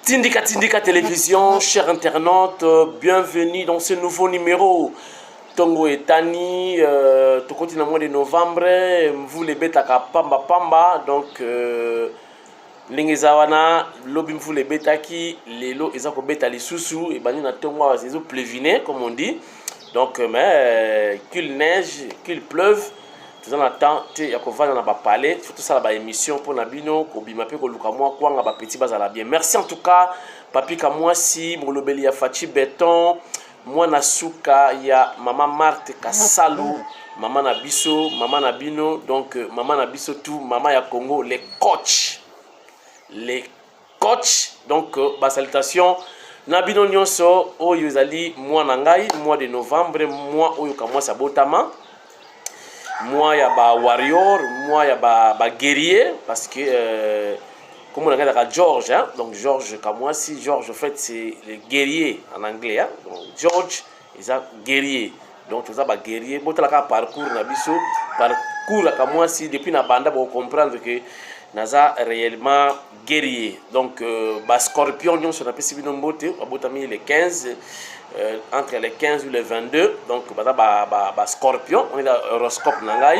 Tindika Tindika Télévision, chers internautes, bienvenue dans ce nouveau numéro. Tongo et Tani, tout côté dans le mois de novembre, vous les bêtes à Pamba Pamba, donc Lingezawana, lobim vous les bêtes qui, les lots, ils ont bêta les sous-sous, et ben, nous avons des eaux plévinées, comme on dit. Donc, mais qu'il neige, qu'il pleuve, tout en attendant, il y a qu'on va pas parler, surtout ça la émission pour Nabino, qu'on bimape, qu'on luka moi, quoi, on a petit bas à la bien. Merci en tout cas, papi Kamwa si, Molobeli ya Fachi Béton, moi Nasuka, il y a maman Marthe Kassalou, maman Nabiso, maman Nabino, donc maman Nabiso tout, maman ya Congo, les coachs, donc salutations. Nabino nyonso, oyo ezali mois nangai, mois de novembre, mois oyo kamwa sabotama. Moi, il y a ba warrior, moi, il y a ba guerrier, parce que, comme on a George, hein? Donc George, comme moi, si George, en fait, c'est le guerrier en anglais, hein? Donc George, ils ont guerrier. Donc, tout ça, ba guerrier. Bon, tu as un parcours, parcours, comme moi, si depuis la bande, vous comprendre que Naza réellement guerrier. Donc, ba scorpion, on s'en appelle Sibino Mbote, les 15. Entre les 15 ou les 22, donc scorpion, on est dans l'horoscope nangai,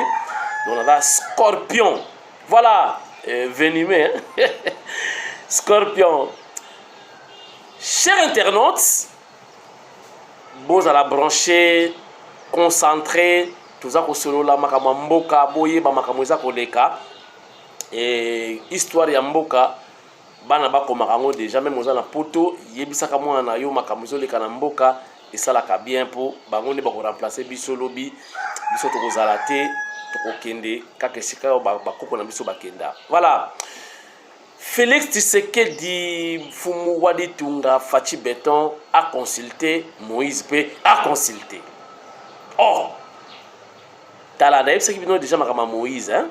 donc on a scorpion, voilà, venimé, hein? Scorpion. Chers internautes, vous allez brancher, concentrer, tout ça que solo la makamamboka, boye, bamakamoza koleka, et histoire ya mboka. Bana bako makango déjà même oza na poto yebisaka mwana yo makamuzo leka na mboka esalaka bien pour bango ne bako remplacer biso lobi biso to kozala te to kokende kaka esika yo bakoko na biso bakenda. Voilà. Félix Tshisekedi Fumu Wadi Tunga Fachi Béton a consulté Moïse P a consulté. Oh. Tala na yebisa ki bino déjà makama Moïse hein.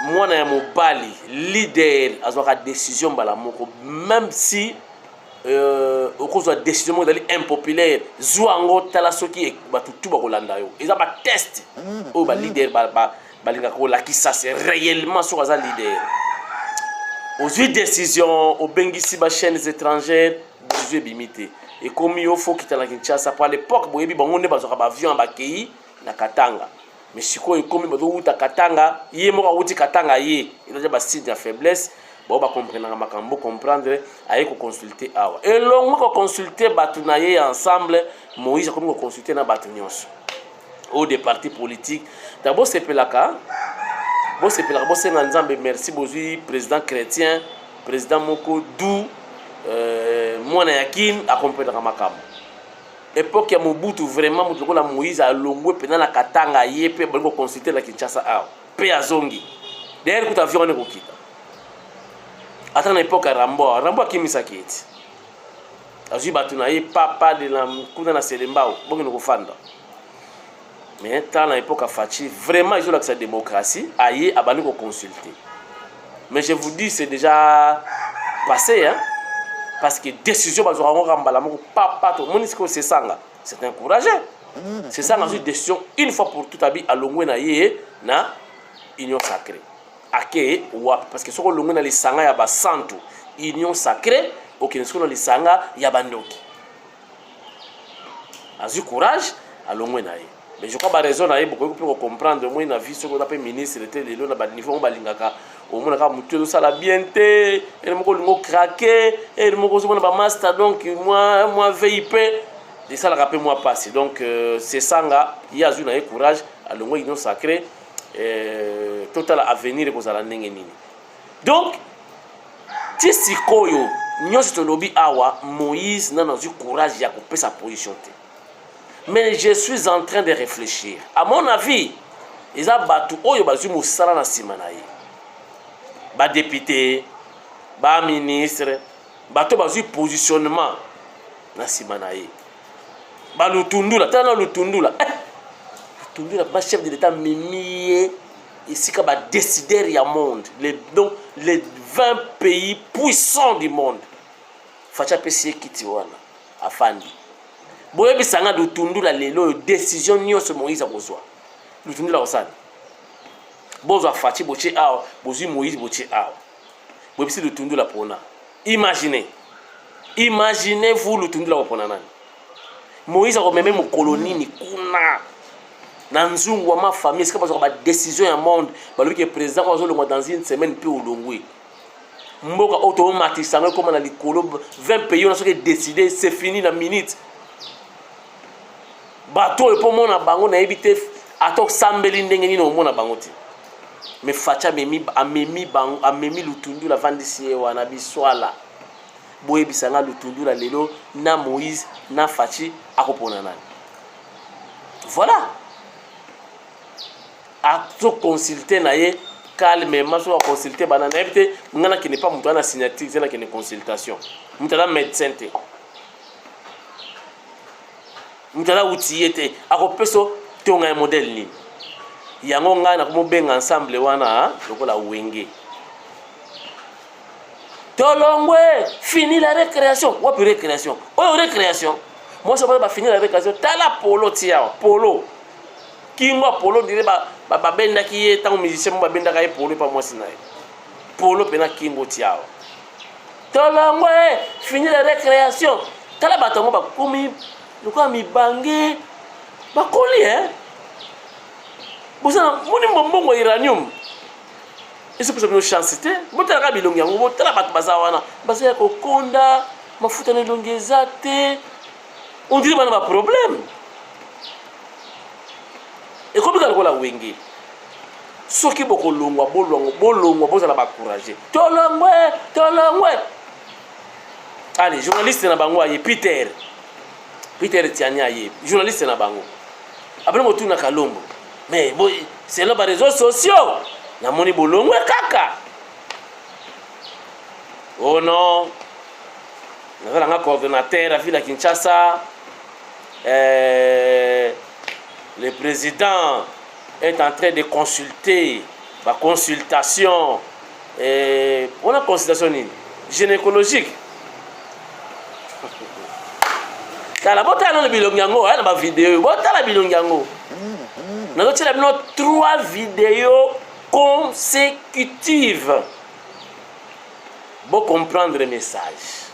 Moi na mobali leader azwaka décision bala moko même si okozwa décision moko dali impopulaire zwango tala soki batutu bakolanda yo eza ba test o ba leader balinga ko lakisa c'est réellement sur aza leader ozwi décision obengisi ba chaînes étrangères décision bimité et comme yo faut kitala Kinshasa pour l'époque boyebi bango ne bazwaka ba avion ba kei na Katanga. Mais si quoi comme bazo uta Katanga yé moko uti Katanga yé il a ba signe de faiblesse bon ba comprendre makambo comprendre aye ko consulter awa et longo ko consulter batu na yé ensemble Moïse comme ko consulter na batu nyonso au des partis politiques d'abord c'est pelaka bon c'est pelaka bon c'est nzambe merci bozui président chrétien président moko dou mwana yakin a comprendre makambo époque ya Mobutu vraiment mutu ko la Moïse a longwe pendant la Katanga yepe bongo consulter la Kinshasa a pe azongi derrière kuta avion ne kokita ata na époque ya Rambo akimisa kiti azui batu na ye papa de la kuna na Selembao bongo ko fanda mais tant na époque ya Fachi vraiment ils ont la démocratie aye abani ko consulter mais je vous dis c'est déjà passé hein. Parce que décision bazora ngamba moko papa to moni c'est sanga c'est encouragé c'est ça une décision une fois pour tout abi alongwe na ye na union sacrée ake wa parce que soko longwe na lisanga ya ba santu union sacrée aucun soko na lisanga ya bandoki azu courage alongwe na ye mais je crois ba raison na ye beaucoup pour comprendre moi na vie soko d'après ministre était le na ba niveau balingaka au moins quand mutuelle ça la bien té et moko lingo craquer et moko zo ba master donc moi VIP de ça la rappel moi passé donc c'est sanga il a eu na courage à longo union sacrée total avenir ko za la ndenge nini donc tisikoyo nyonso to lobi awa Moïse n'a eu courage ya ko sa position té mais je suis en train de réfléchir à mon avis ils a battu oyo bazu musala na simana ye ba député ba ministre bato bazui positionnement na simana ye ba lutundula tana lutundula lutundula ba chef de l'état mimier ici ka ba décideur ya monde donc les 20 pays puissants du monde facha pesi kiti wana afandi boye bisanga lutundula lelo décision nyonso Moïse akozwa lutundula osana bozo afati boche awa bozi Moïse boche awa Bobisi Lutundu la pona. Imaginez-vous Lutundu la pona nani. Moïse a même mon colonie ni kuna. Nanzungu wa ma famille, c'est pas une décision à monde. Lui qui est président dans une semaine puis au longwe. Mboka automatiquement comme on a les 20 pays on a décidé c'est fini la minute. Bateau et pour mon bango na éviter atok sambeli ndenge ni no mona bango ti. Mais facha amemi Lutundu la vandisi wana biswala. Boye bisanga Lutundu la lelo na Moïse na Fachi akopona nani. Voilà. A to consulter na ye calmement so consulter banana éviter ngana qui n'est pas mutu na signature c'est là qui est consultation. Mutala médecin te. Mutala outillé te. Akopeso tonga un modèle ni. Yango ngana ko benga ensemble wana lokola wenge. Tolongwe, fini la récréation. Ou puis récréation. Oh, récréation. Moi, je vais finir la récréation. T'as la polo, tiens. Polo. Qui moi, polo, dirait, benda qui est tant musicien, benda qui est polo, pas moi, c'est polo, pena kingo, tiens. Tolongwe, fini la récréation. T'as la bâton, comme mi bangé. Bah, coller, hein. Vous savez, mon bon iranium. Et c'est pour ça que nous chancité. Bon, tu as rabi longiango, bon, tu as pas bazawana. Bazaya ko konda, ma futa ne longezate. On dirait qu'on a un problème. Et comme ça, on a wenge. Ceux qui beaucoup longwa, bon ça n'a pas couragé. Tolongwe. Allez, journaliste na bango aye Peter Tiania aye. Journaliste na bango. Après moi tout na Kalombo. Mais bon, c'est là par les réseaux sociaux. Na moni bolongwe kaka. Oh non. Nous avons un coordonnateur à Ville à Kinshasa. Le président est en train de consulter. La consultation. On a une consultation gynécologique. T'as la botte à la bilongango, hein, ma vidéo. Botte à la bilongango. Nous avons 3 vidéos consécutives. Pour comprendre le message.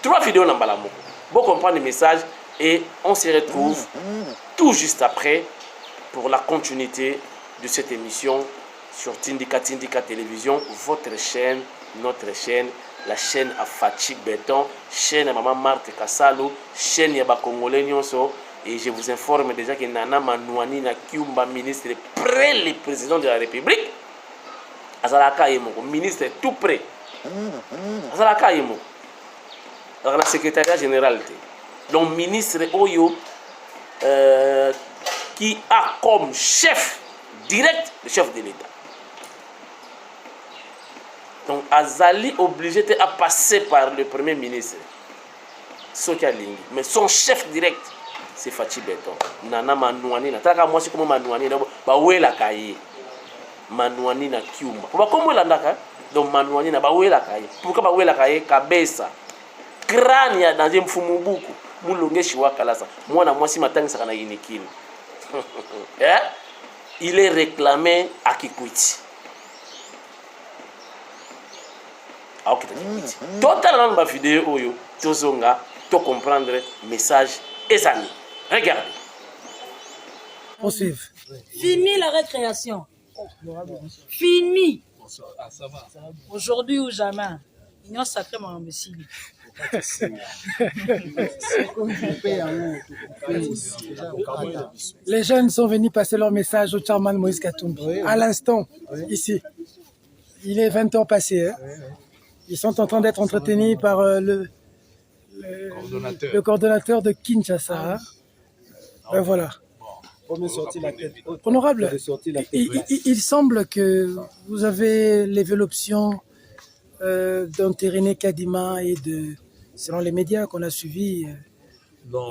3 vidéos dans Balamoko. Pour comprendre le message. Et on se retrouve tout juste après pour la continuité de cette émission sur Tindika Télévision, votre chaîne, notre chaîne, la chaîne à Fachi Béton, chaîne à Maman Marthe Kassalo, chaîne à Congolais Nyonso. Et je vous informe déjà que Nana Manouani na Kiumba, ministre près le président de la République. Azalaka Yemoko, ministre tout près. Azalaka Yemoko. Dans la secrétariat général. Donc, ministre Oyo, qui a comme chef direct le chef de l'État. Donc, Azali obligé de passer par le premier ministre, Sokialingi. Mais son chef direct, c'est Fachi Béton. Nana Manouani. Moi, c'est comme Manouani. Bawela Kaye. Manouani na Kiumba. Pourquoi l'andaka? Donc, Manouani na Bawela Kaye. Pourquoi Bawela Kaye? Kabesa. Crâne ya dans un fumubuku. Moulonge Shiwa Kalasa. Moi, na moi, si matin, ça na inikine. Il est réclamé à Kikwiti. Ok, totalement dans ma vidéo, Oyo, Tozonga, to comprendre le message et amis. Regardez. Poursuivre. Fini la récréation. Fini. Aujourd'hui ou jamais. Union sacrée, mon monsieur. Les jeunes sont venus passer leur message au chairman Moïse Katumbi. À l'instant, ici. Il est 20 ans passé. Hein. Ils sont en train d'être entretenus par le coordonnateur de Kinshasa. Ben voilà. Honorable, il semble que vous avez levé l'option d'entériner Kadima et de, selon les médias qu'on a suivis,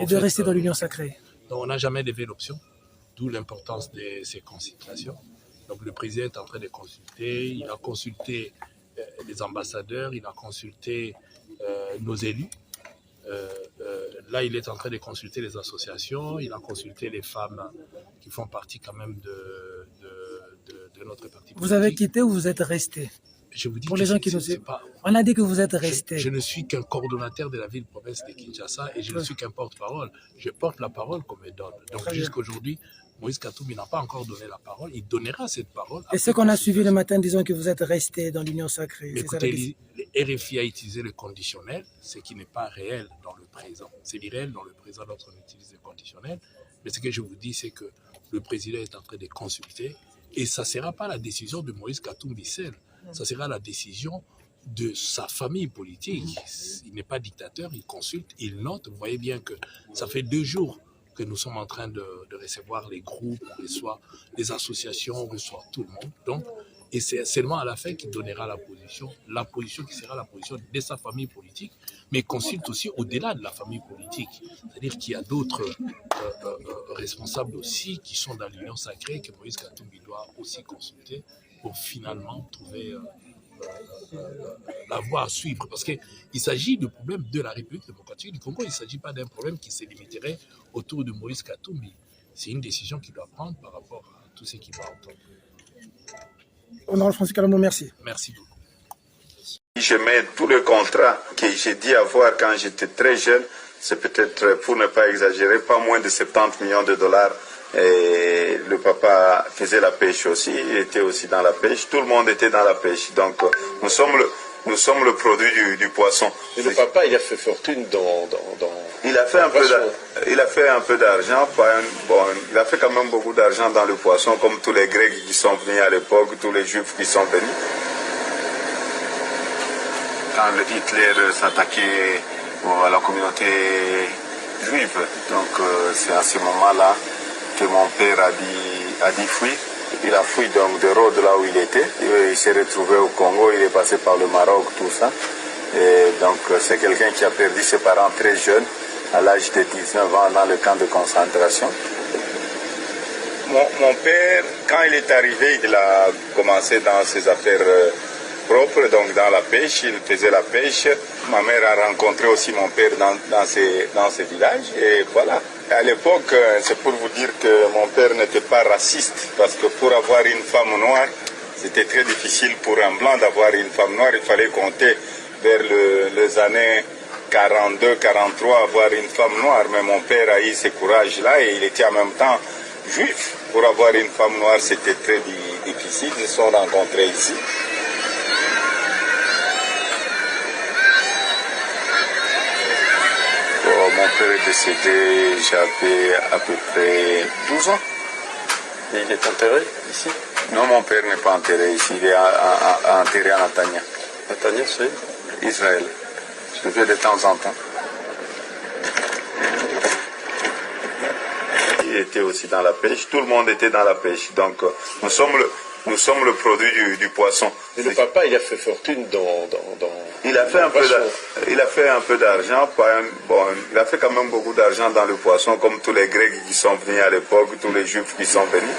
et de rester dans l'Union sacrée. Donc on n'a jamais levé l'option, d'où l'importance de ces consultations. Donc le président est en train de consulter, il a consulté les ambassadeurs, il a consulté nos élus. Là, il est en train de consulter les associations, il a consulté les femmes qui font partie quand même de notre parti politique. Vous avez quitté ou vous êtes resté? je vous dis pour que les gens qui nous c'est suivent. pas... On a dit que vous êtes resté. Je ne suis qu'un coordonnateur de la ville-province de Kinshasa et je ne suis qu'un porte-parole. Je porte la parole qu'on me donne. Donc jusqu'aujourd'hui, Moïse Katumbi n'a pas encore donné la parole. Il donnera cette parole. Et ce qu'on a suivi le matin, disons que vous êtes resté dans l'Union sacrée. Écoutez, le RFI a utilisé le conditionnel, ce qui n'est pas réel dans le présent. C'est irréel dans le présent lorsqu'on utilise le conditionnel. Mais ce que je vous dis, c'est que le président est en train de consulter et ça ne sera pas la décision de Moïse Katumbi seul. Ça sera la décision de sa famille politique. Il n'est pas dictateur, il consulte, il note. Vous voyez bien que ça fait 2 jours que nous sommes en train de recevoir les groupes, on reçoit les associations, on reçoit tout le monde. Donc, et c'est seulement à la fin qu'il donnera la position qui sera la position de sa famille politique, mais consulte aussi au-delà de la famille politique. C'est-à-dire qu'il y a d'autres responsables aussi qui sont dans l'Union sacrée que Moïse Katumbi doit aussi consulter pour finalement trouver la voie à suivre. Parce qu'il s'agit du problème de la République démocratique du Congo, il ne s'agit pas d'un problème qui se limiterait autour de Moïse Katumbi. C'est une décision qu'il doit prendre par rapport à tout ce qu'il va entendre. Honorable Francis Kalombo, merci. Merci beaucoup. Je mets tous les contrats que j'ai dit avoir quand j'étais très jeune, c'est peut-être, pour ne pas exagérer, pas moins de 70 millions de dollars. Et le papa faisait la pêche aussi, il était aussi dans la pêche, tout le monde était dans la pêche. Donc nous sommes le produit du poisson. Et le papa, il a fait fortune dans il a fait un peu d'argent, il a fait quand même beaucoup d'argent dans le poisson, comme tous les Grecs qui sont venus à l'époque, tous les Juifs qui sont venus. Quand Hitler s'attaquait à la communauté juive, donc c'est à ce moment-là que mon père a dit fuir. Il a fui donc de Rhodes là où il était. Il s'est retrouvé au Congo, il est passé par le Maroc, tout ça. Et donc c'est quelqu'un qui a perdu ses parents très jeunes, à l'âge de 19 ans dans le camp de concentration. Mon père, quand il est arrivé, il a commencé dans ses affaires propres, donc dans la pêche, il faisait la pêche. Ma mère a rencontré aussi mon père dans ces villages et voilà. À l'époque, c'est pour vous dire que mon père n'était pas raciste, parce que pour avoir une femme noire, c'était très difficile pour un blanc d'avoir une femme noire. Il fallait compter vers les années 42, 43, avoir une femme noire. Mais mon père a eu ce courage-là et il était en même temps juif. Pour avoir une femme noire, c'était très difficile. Ils se sont rencontrés ici. Mon père est décédé, j'avais à peu près 12 ans. Et il est enterré ici? Non, mon père n'est pas enterré ici, il est enterré à Natania. Natania, c'est Israël. Je vais de temps en temps. Il était aussi dans la pêche, tout le monde était dans la pêche. Donc nous sommes le produit du poisson. Et le papa, il a fait fortune il a fait un peu d'argent, il a fait quand même beaucoup d'argent dans le poisson, comme tous les Grecs qui sont venus à l'époque, tous les Juifs qui sont venus.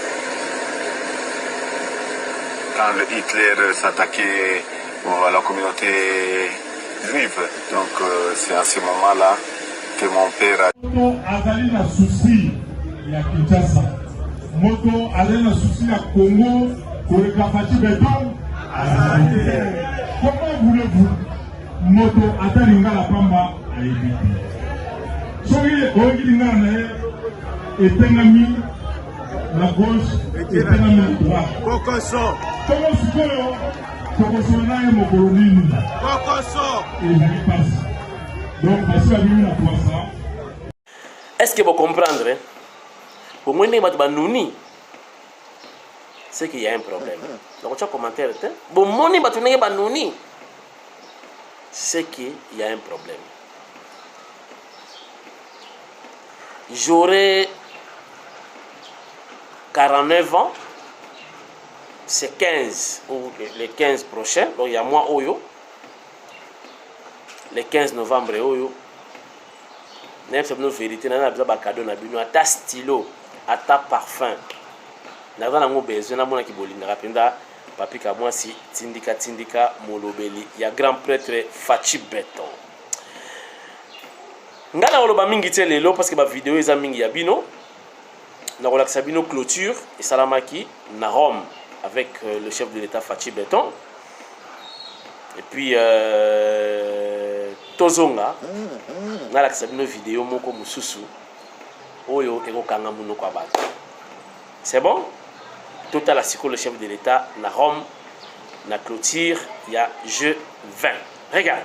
Quand Hitler s'attaquait à la communauté juive, donc c'est à ce moment-là que mon père a... Moto alena souci na Congo pour le Fachi Beton. Comment voulez-vous moto atalinga la pamba a évité? Soki okilinga na etengami la gauche etengami la droite. Kokoso. Comment sikoyo kokoso na ye mokolo nini? Kokoso. Et passe. Donc parce que lui na poisson. Est-ce que vous comprenez? Pour moi, c'est qu'il y a un problème. Donc, tu as un commentaire. Bon, c'est qu'il y a un problème. J'aurai 49 ans. C'est 15 ou les 15 prochains. Donc, il y a moi, Oyo. Les 15 novembre, Oyo. C'est une vérité. On a besoin de cadeau. On a ta stylo. Ata parfum naza nango besoin na mona ki bolinga penda papi ka mwasi tindika molobeli ya grand prêtre Fachi Beton ngana oloba mingi te lelo parce que ba vidéo eza mingi ya bino na kolakisa bino clôture et salamaki na Rome avec le chef de l'état Fachi Beton Et puis tozonga nalakisa bino vidéo moko mususu oyo ekokanga munoko ya bato. C'est bon? Total la le chef de l'État na Rome na clôture il y a jeu 20. Regarde.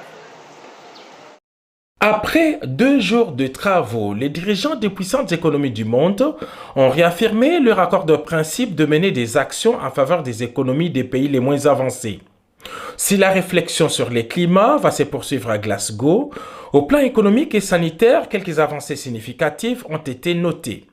Après 2 jours de travaux, les dirigeants des puissantes économies du monde ont réaffirmé leur accord de principe de mener des actions en faveur des économies des pays les moins avancés. Si la réflexion sur les climats va se poursuivre à Glasgow, au plan économique et sanitaire, quelques avancées significatives ont été notées.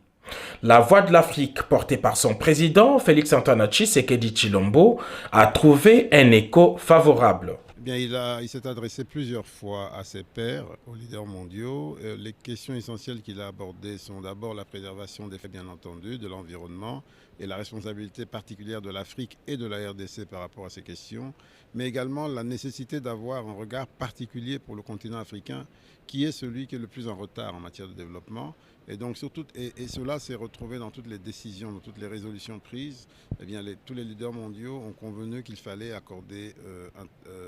La voix de l'Afrique, portée par son président, Félix-Antoine Tshisekedi Tshilombo, a trouvé un écho favorable. Bien, il s'est adressé plusieurs fois à ses pairs, aux leaders mondiaux. Les questions essentielles qu'il a abordées sont d'abord la préservation des faits, bien entendu, de l'environnement et la responsabilité particulière de l'Afrique et de la RDC par rapport à ces questions, mais également la nécessité d'avoir un regard particulier pour le continent africain, qui est celui qui est le plus en retard en matière de développement. Et donc, surtout, et cela s'est retrouvé dans toutes les décisions, dans toutes les résolutions prises. Eh bien, tous les leaders mondiaux ont convenu qu'il fallait accorder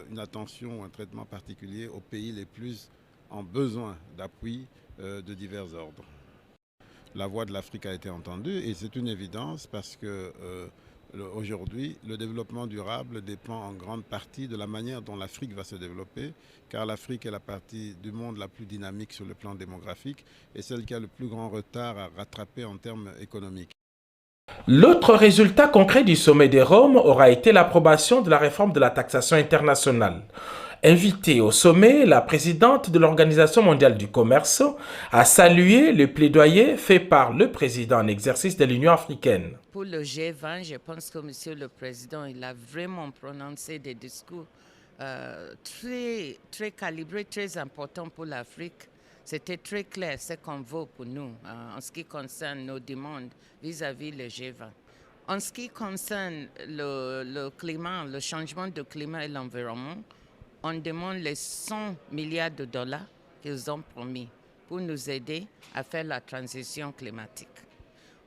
une attention ou un traitement particulier aux pays les plus en besoin d'appui de divers ordres. La voix de l'Afrique a été entendue et c'est une évidence parce que aujourd'hui, le développement durable dépend en grande partie de la manière dont l'Afrique va se développer, car l'Afrique est la partie du monde la plus dynamique sur le plan démographique et celle qui a le plus grand retard à rattraper en termes économiques. L'autre résultat concret du sommet de Rome aura été l'approbation de la réforme de la taxation internationale. Invitée au sommet, la présidente de l'Organisation mondiale du commerce a salué le plaidoyer fait par le président en exercice de l'Union africaine. Pour le G20, je pense que Monsieur le Président, il a vraiment prononcé des discours très calibrés, très importants pour l'Afrique. C'était très clair ce qu'on veut pour nous en ce qui concerne nos demandes vis-à-vis le G20. En ce qui concerne le climat, le changement de climat et l'environnement, on demande les 100 milliards de dollars qu'ils ont promis pour nous aider à faire la transition climatique.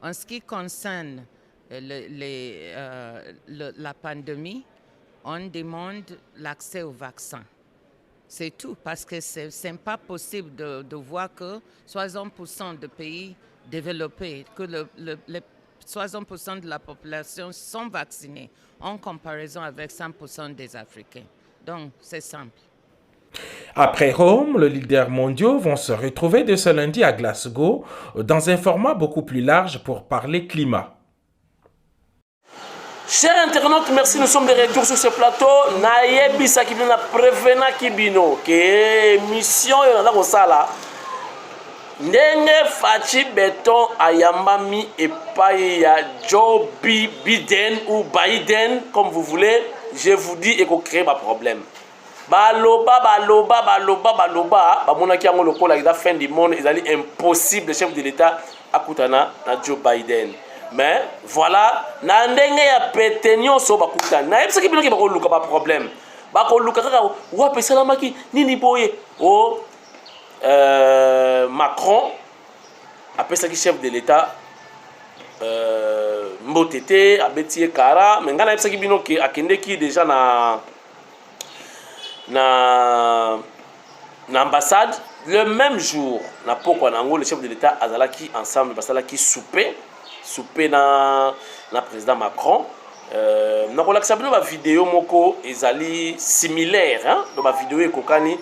En ce qui concerne la pandémie, on demande l'accès au vaccin. C'est tout, parce que ce n'est pas possible de voir que 60% de pays développés, que 60% de la population sont vaccinés en comparaison avec 100% des Africains. Donc, c'est simple. Après Rome, les leaders mondiaux vont se retrouver dès ce lundi à Glasgow dans un format beaucoup plus large pour parler climat. Chers internautes, merci, nous sommes de retour sur ce plateau. Naïebisa qui vient prévenir Kibino que mission est dans sala. Ndenge Fachi Beton ayambami et ya Joe Biden ou Biden comme vous voulez, je vous dis et qu'on crée un problème. Baloba, bamonaki yango lokola eza fin du monde, ezali impossible le chef de l'État akutana na Joe Biden. Mais voilà, na ndenge ya pete nyonso bakutana. Na yebisaki bino ki bakoluka ba problème. Bakoluka kaka wape salamaki nini boye. Oh Macron apesaki chef de l'État mbotete abetie kara, mais ngana yebisaki bino ki akendeki déjà na ambassade le même jour na poko nango le chef de l'État azalaki ensemble basalaki souper na président Macron nakolakisa bino ba vidéo moko ezali similaire hein do ba vidéo ekokani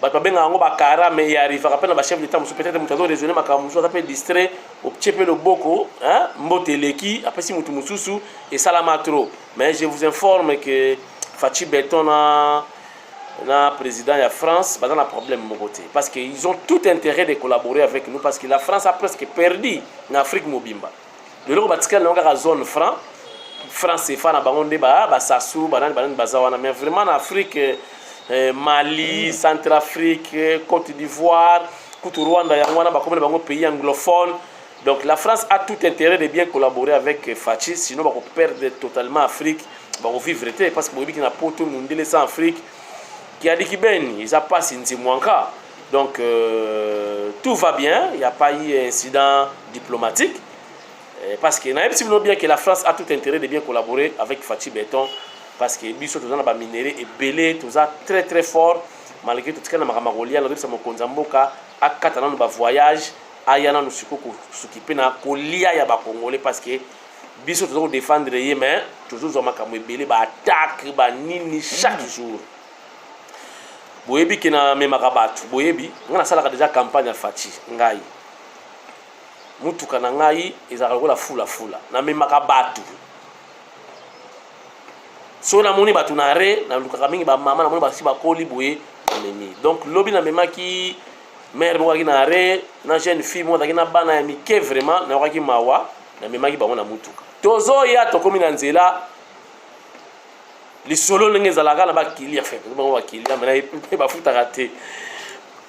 bato benga yango bakara mais y arrive après na ba chef d'État peut-être mutu azo raisonner makambo mususu aza distrait optiepe loboko hein mboteleki après si mutu mususu et salama trop, mais je vous informe que Fachi Beton na président de France, il y a un problème parce qu'ils ont tout intérêt de collaborer avec nous parce que la France a presque perdu en Afrique mobimba. De l'eau batika na ngaka zone franc c'est fa na bangonde ba sasu banani bazawana, mais vraiment en Afrique Mali, Centrafrique, Côte d'Ivoire, Côte Rwanda yangwana ba comme bango pays anglophones. Donc la France a tout intérêt de bien collaborer avec Fachi, sinon va perdre totalement l'Afrique, va vivre parce que Mobibi na poto mondele sans Afrique. Qui a dit qu'il ils a pas signé Mouanka. Donc tout va bien, il n'y a pas eu d'incident diplomatique. Parce qu'il y a bien que la France a tout intérêt de bien collaborer avec Fachi Beton parce que biso toza na ba minéraux ebele toza très très fort malgré tout tika na makambo kolia na tobisa mokonzi ya mboka akata nanu ba voyage aya nanu sikoyo kosuki mpe na kolia ya bakongolais parce que biso toza kodéfendre ye mais tozozwa makambo ebele baattaque banini chaque jour boyebi ke na memaka bato boyebi nga nasalaka deja campagne ya faci ngai mutuka na ngai ezalaka lokola fulafula namemaka bato so namoni bato na re nalukaka mingi bamama namoni basi bakoli boye namemi donc lobi namemaki mare moko aki na re na jeune fille moko azalaki na bana ya mike vraiment nayokaki mawa namemaki bango na mutuka tozoya tokomi na nzela lisolo ndenge ezalaka na bakilia bango bakilia mena bafutaka te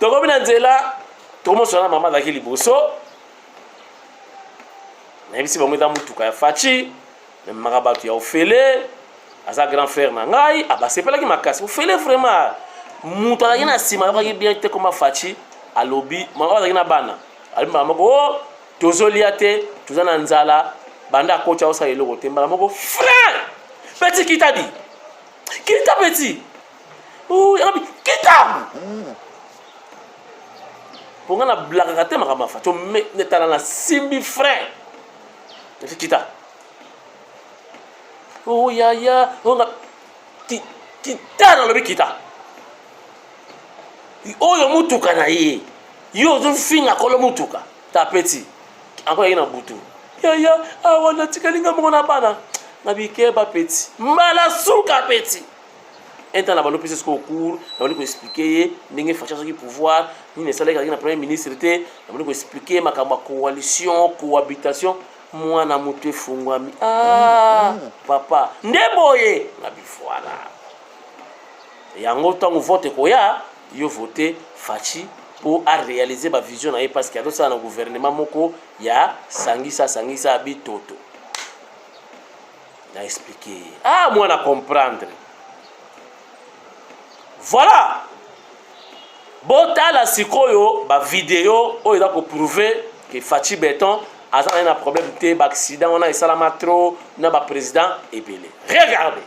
tokomi na nzela tokomosola na mama azalaki liboso nayebisi bango eza mutuka ya faci namemaka bato ya ofele aza grand frère na ngai abasepelaki makasi ofele vraiment moto azalaki na nsima ayokaki bien te koma faci alobi mama azalaki na bana alobi mbala moko o tozolia te toza na nzala banda akoti aosala eloko te mbala moko frère peti kita di kita peti alobi kita mpo nga na blakaka te makambo ya faci netala na simbi frère efi kita oh yaya onga kita nalobi kita oyo mutuka na ye yo ozofinga kolo mutuka tapeti anko yaki na butu yaya awa natikalinga moko na bana nabikeba peti mbala suka peti enta na balopesi siko cour nabali koexplike ye ndenge faci azoki pouvoir nini esalaki azalaki na premier ministre te nabali koexplike makambo ya coalition cohabitation mwana moto efungwami papa nde boye na bifwala yango ntango vote koya yo vote faci mpo aréaliser bavision na ye parce que azosala na gouvernement moko ya sangisa bitoto na explike ye mwana comprendre voilà botala sikoyo bavideo oyo eza koprouve ke faci beton aza na problème te baaccident wana esalama trop na baprésident ebele regardez.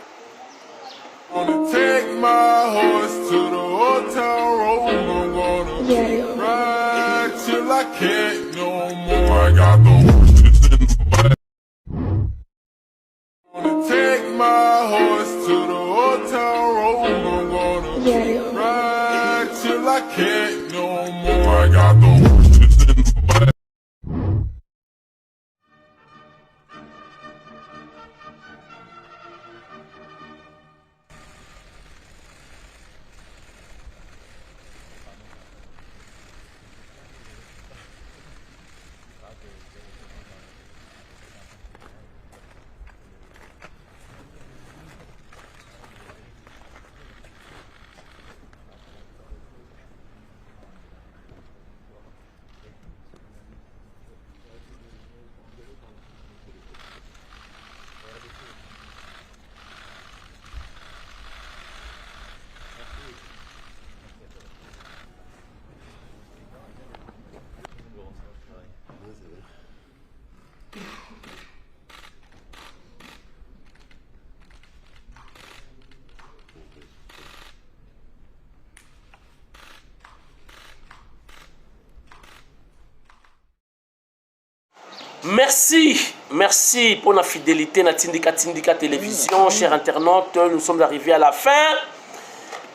Take my horse to the old town road. I'm gonna ride till I can't no more. I got the horses in the back. Take my horse to the old town road. I'm gonna ride till I can't no more. I got the horses in the back. Merci pour la fidélité na Tindika Télévision, chers internautes. Nous sommes arrivés à la fin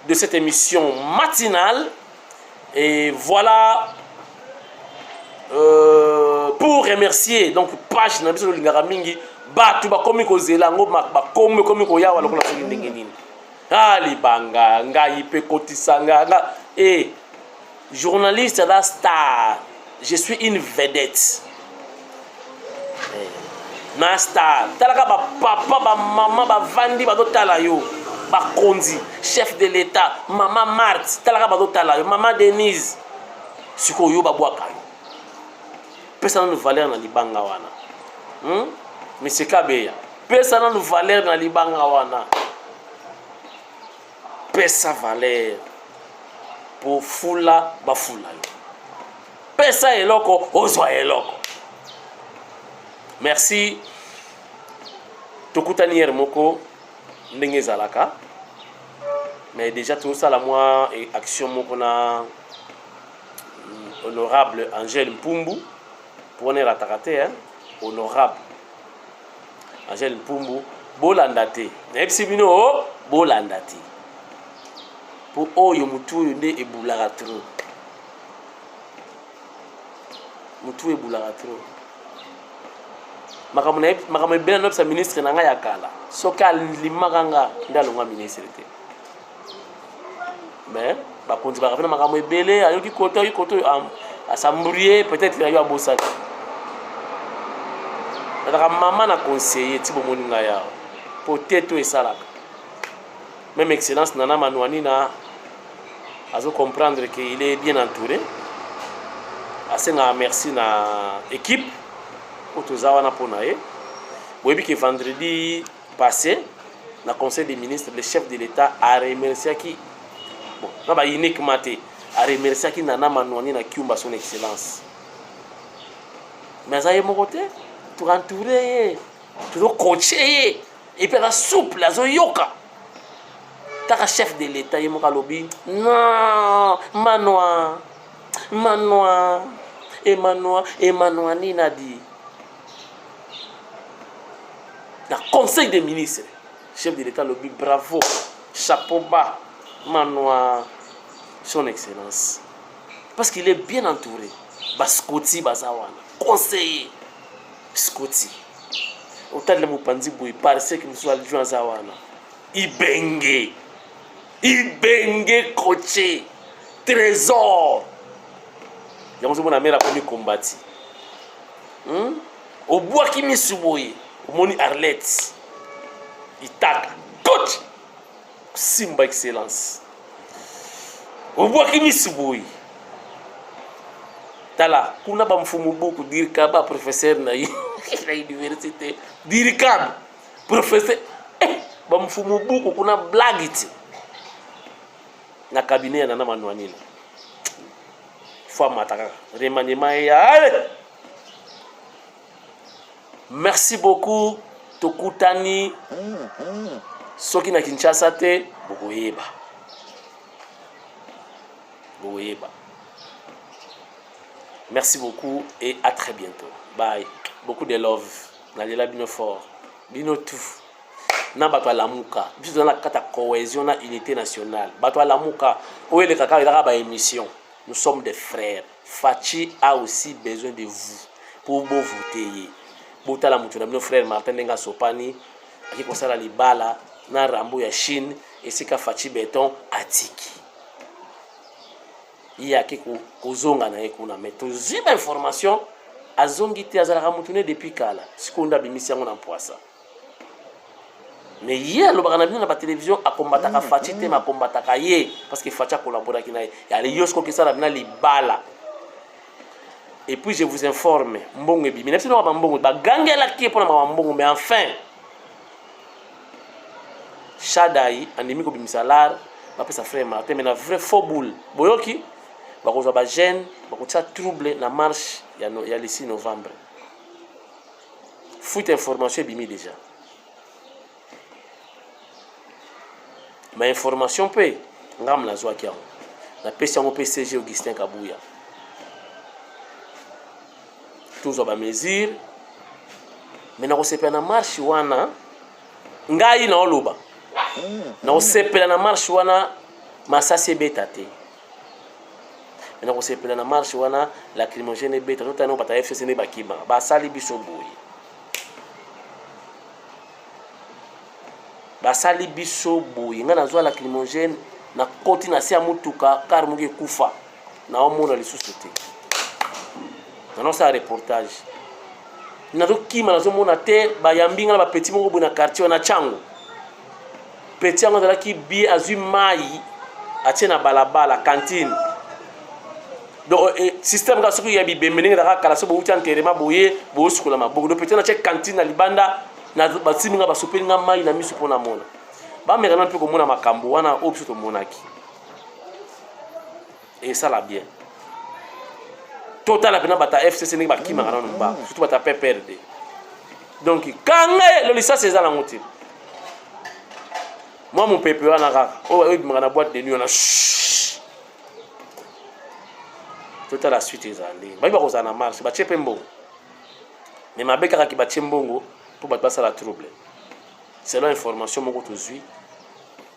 de cette émission matinale. Et voilà, pour remercier, donc, page Nabiso Lingaramingi, Batu Bakomi Kozelango, Bakomi Koyawa, Lokola Solindengenin. Ali Banga, Ngaïpe Kotisanga, et journaliste à la star, je suis une vedette. Na star talaka ba papa ba mama ba vandi ba dotala yo ba konzi chef de l'état mama Marthe talaka ba dotala yo mama Denise siko yo ba bwaka yo pesa na valeur na libanga wana monsieur Kabeya pesa na valeur na libanga wana pesa valeur pour fula ba fula yo pesa eloko ozwa eloko. Merci. Tokutani Moko, ndenge ezalaka mais déjà tosala mwa action moko na honorable Angèle Mpumbu pour erataka te honorable Angèle Mpumbu bolanda te nayebisi bino bolanda te po oyo mutu oyo nde ebulaka trop mutu ebulaka trop makambo ebele nayebisa ministre na ngai ya kala soki alimaka nga nde alongwa ministre te mais bakonzi bakapena makambo ebele ayoki koto asambrie peut-être ayo abosaki nataka mama na conseiller ti bomoni ngai awa po te to esalaka même excellence Nana Manouanina azo comprendre qu'il est bien entouré asenga merci na équipe otozawana pona ye boyebi que vendredi passé na conseil des ministres le chef de l'État a remercié qui bon na ba uniquement te a remercié qui Nana Manouanina kiumba son excellence mais aye moko te tout entouré tout coaché et puis la souple azo yoka taka chef de l'État ye moka lobi non Emmanuel Nina dit la conseil des ministres chef de l'État lobi bravo chapeau bas Manoa son excellence parce qu'il est bien entouré Baskoti bazawana conseiller Scotty autant de mopanzi boy parce que nous sommes joueurs zawana Ibenge coaché trésor yango mona mera komi kombati au bois qui misuboye moni Arlette Itaka coach Simba excellence au bois qui misuboye tala kuna ba mfumu beaucoup dire ka ba professeur na université dire ka professeur ba mfumu beaucoup kuna blagiti na cabinet ya Nana Manouanina fois mataka remaniement ya merci beaucoup tokutani soki na Kinshasa te bokoyeba merci beaucoup et à très bientôt bye beaucoup de love nalela bino fort bino tout na bato alamuka biso na kata cohésion na unité nationale bato alamuka oyele kaka ila ba émission nous sommes des frères Fachi a aussi besoin de vous pour vous voter botala mutu na bino frère Martin Ndenga Sopani aki kosala libala na Rambo ya Chine esika Fachi Beton atiki iya ke kozonga na ekuna meto ziba information azongi te azalaka mutune depuis kala sikonda bimisi yango na poisa mais hier le bagana bino na ba télévision akombataka Fachi te makombataka ye parce que Fachi a collaboré avec nae ya le yosko ke sala bina libala et puis je vous informe mbongo bi minepsi no ba mbongo ba gangela ki pour na ba mbongo mais enfin Shadai andimi ko bimisalar ba pesa frère Martin mais na vrai faux boule boyoki bakozwa ba jeune bakotia trouble na marche ya le 6 novembre fuite information bimi déjà ma information pe ngam la zwa kia na pesa mo PCG Augustin Kabuya tous ba mesure mais na kosepela na marche wana ngai na oloba na kosepela na marche wana masasi beta te na kosepela na marche wana lacrymogène beta tota no bata FCC ne bakima ba sali biso boye basali biso boye nga nazwa lacrymogène na koti na sia mutuka car muke kufa na omona lisusu te na sa reportage na to kima nazo mona te bayambinga na ba petit moko bona quartier na chango petit yango dala ki bi azui mai atie na balabala cantine donc système ka soki ya bi bembeninga da kala so bo uti enterrement boye bo sukula maboko do petit na che cantine na libanda na basiminga basopelinga mai na misu pona mona ba mera na pe ko mona makambo wana opso to monaki et ça la bien total la pena bata FCC ni bakima kana no mba surtout bata PPRD donc kanga le licence ezala ngoti Moi, mon pépé, on a une boîte de nuit, on a tout à la suite, ils allaient. Je ne sais pas si marche, c'est pas bon. Mais ma béca qui bat Tchembongo pour battre ça la trouble. Selon l'information, mon côté suis,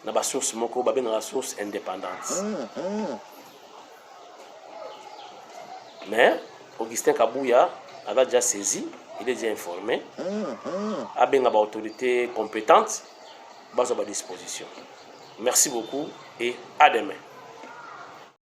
na ba source moko ba ben source indépendante. Mais Augustin Kabouya avait déjà saisi, il est déjà informé. A ben ba autorité compétente, ba à disposition. Merci beaucoup et à demain.